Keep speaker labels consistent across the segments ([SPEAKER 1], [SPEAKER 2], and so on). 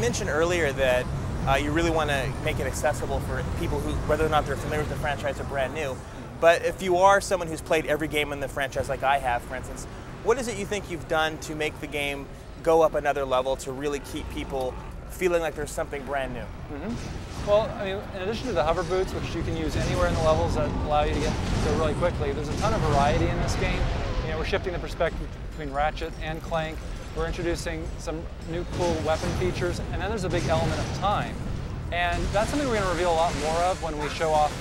[SPEAKER 1] mentioned earlier that you really want to make it accessible for people who, whether or not they're familiar with the franchise or brand new. But if you are someone who's played every game in the franchise like I have, for instance, what is it you think you've done to make the game go up another level to really keep people feeling like there's something brand new?
[SPEAKER 2] Well, I mean, in addition to the hover boots, which you can use anywhere in the levels that allow you to go really quickly, there's a ton of variety in this game. You know, we're shifting the perspective between Ratchet and Clank. We're introducing some new cool weapon features, and then there's a big element of time. And that's something we're going to reveal a lot more of when we show off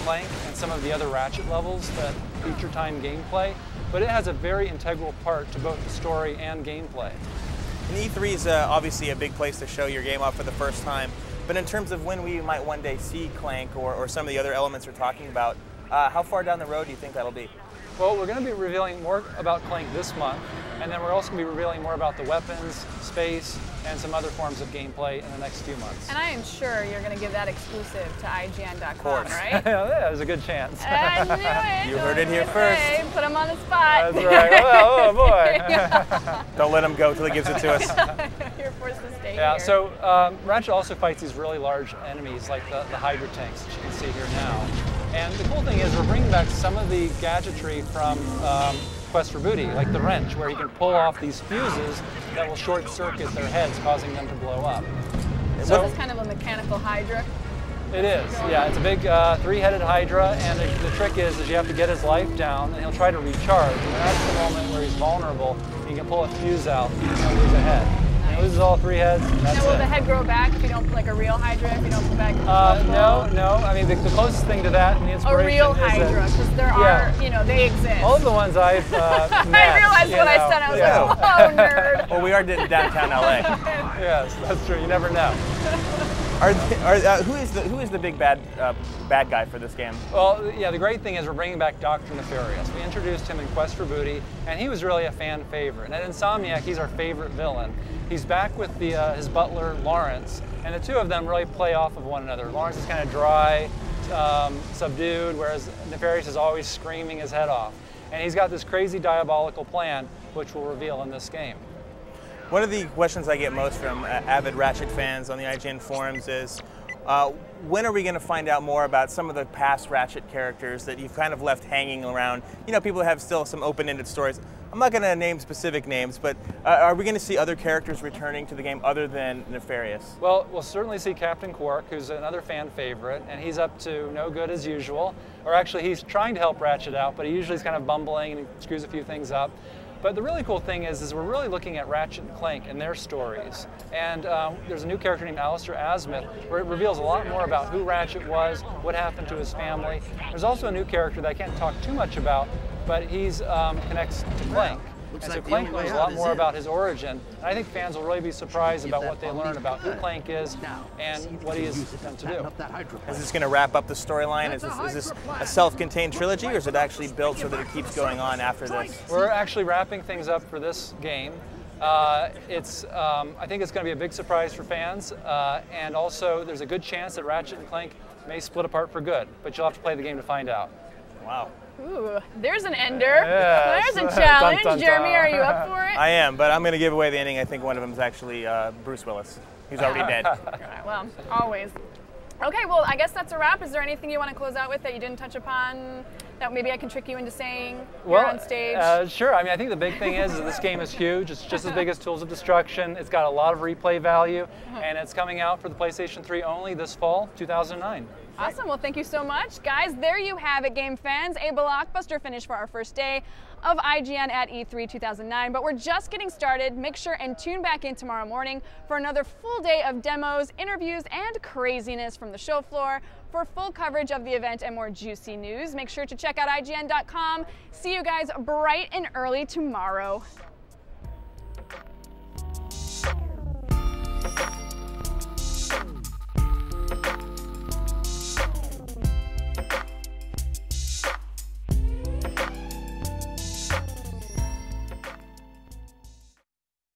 [SPEAKER 2] Clank and some of the other Ratchet levels that feature time gameplay. But it has a very integral part to both the story and gameplay.
[SPEAKER 1] And E3 is obviously a big place to show your game off for the first time. But in terms of when we might one day see Clank or some of the other elements we're talking about, how far down the road do you think that'll be?
[SPEAKER 2] Well, we're going to be revealing more about Clank this month, and then we're also going to be revealing more about the weapons, space, and some other forms of gameplay in the next few months.
[SPEAKER 3] And I am sure you're going to give that exclusive to IGN.com, right?
[SPEAKER 2] Yeah, there's a good chance.
[SPEAKER 3] I knew it.
[SPEAKER 1] You heard it here first.
[SPEAKER 3] Put him on the spot.
[SPEAKER 2] That's right. Oh boy.
[SPEAKER 1] Don't let him go till he gives it to us.
[SPEAKER 3] You're forced to stay
[SPEAKER 2] Yeah,
[SPEAKER 3] here.
[SPEAKER 2] so Ratchet also fights these really large enemies like the Hydra tanks that you can see here now. And the cool thing is we're bringing back some of the gadgetry from Quest for Booty, like the wrench, where he can pull off these fuses that will short circuit their heads, causing them to blow up.
[SPEAKER 3] So it's kind of a mechanical Hydra?
[SPEAKER 2] It is, yeah. It's a big three-headed Hydra, and the trick is you have to get his life down, and he'll try to recharge. And that's the moment where he's vulnerable. You can pull a fuse out, and he'll lose a head. He loses all three heads, and that's
[SPEAKER 3] Now, will
[SPEAKER 2] it.
[SPEAKER 3] the head grow back if you don't, like a real Hydra, if you don't put back
[SPEAKER 2] No. I mean, the closest thing to that in the inspiration
[SPEAKER 3] a real
[SPEAKER 2] is
[SPEAKER 3] Hydra, because there are, you know, they exist.
[SPEAKER 2] all of the ones I've met,
[SPEAKER 3] I realized what I said. I was like, oh, nerd.
[SPEAKER 1] Well, we are in downtown LA.
[SPEAKER 2] Yes, that's true. You never know.
[SPEAKER 1] Who is the big bad guy for this game?
[SPEAKER 2] Well, yeah, the great thing is we're bringing back Dr. Nefarious. We introduced him in Quest for Booty, and he was really a fan favorite. And at Insomniac, he's our favorite villain. He's back with his butler, Lawrence, and the two of them really play off of one another. Lawrence is kind of dry, subdued, whereas Nefarious is always screaming his head off. And he's got this crazy diabolical plan, which we'll reveal in this game.
[SPEAKER 1] One of the questions I get most from avid Ratchet fans on the IGN forums is, when are we going to find out more about some of the past Ratchet characters that you've kind of left hanging around? You know, people have still some open-ended stories. I'm not going to name specific names, but are we going to see other characters returning to the game other than Nefarious?
[SPEAKER 2] Well, we'll certainly see Captain Quark, who's another fan favorite, and he's up to no good as usual. Or actually, he's trying to help Ratchet out, but he usually is kind of bumbling and he screws a few things up. But the really cool thing is we're really looking at Ratchet and Clank and their stories. And there's a new character named Alistair Azimuth, where it reveals a lot more about who Ratchet was, what happened to his family. There's also a new character that I can't talk too much about, but he's connects to Clank. And so Clank knows a lot more about his origin. And I think fans will really be surprised about what they learn about who Clank is and what he is meant to do.
[SPEAKER 1] Is this going to wrap up the storyline? Is this a self-contained trilogy, or is it actually built so that it keeps going on after this?
[SPEAKER 2] We're actually wrapping things up for this game. I think it's going to be a big surprise for fans, and also there's a good chance that Ratchet and Clank may split apart for good, but you'll have to play the game to find out.
[SPEAKER 1] Wow.
[SPEAKER 3] Ooh, there's an ender.
[SPEAKER 2] Yes.
[SPEAKER 3] There's a challenge.
[SPEAKER 2] Dun, dun, dun.
[SPEAKER 3] Jeremy, are you up for it?
[SPEAKER 1] I am, but I'm going to give away the ending. I think one of them is actually Bruce Willis. He's already dead.
[SPEAKER 3] Well, always. Okay, well, I guess that's a wrap. Is there anything you want to close out with that you didn't touch upon that maybe I can trick you into saying here on stage?
[SPEAKER 2] Sure. I mean, I think the big thing is this game is huge. It's just as big as Tools of Destruction. It's got a lot of replay value, and it's coming out for the PlayStation 3 only this fall, 2009.
[SPEAKER 3] Awesome. Well, thank you so much. Guys, there you have it, game fans. A blockbuster finish for our first day of IGN at E3 2009. But we're just getting started. Make sure and tune back in tomorrow morning for another full day of demos, interviews, and craziness from the show floor. For full coverage of the event and more juicy news, make sure to check out IGN.com. See you guys bright and early tomorrow.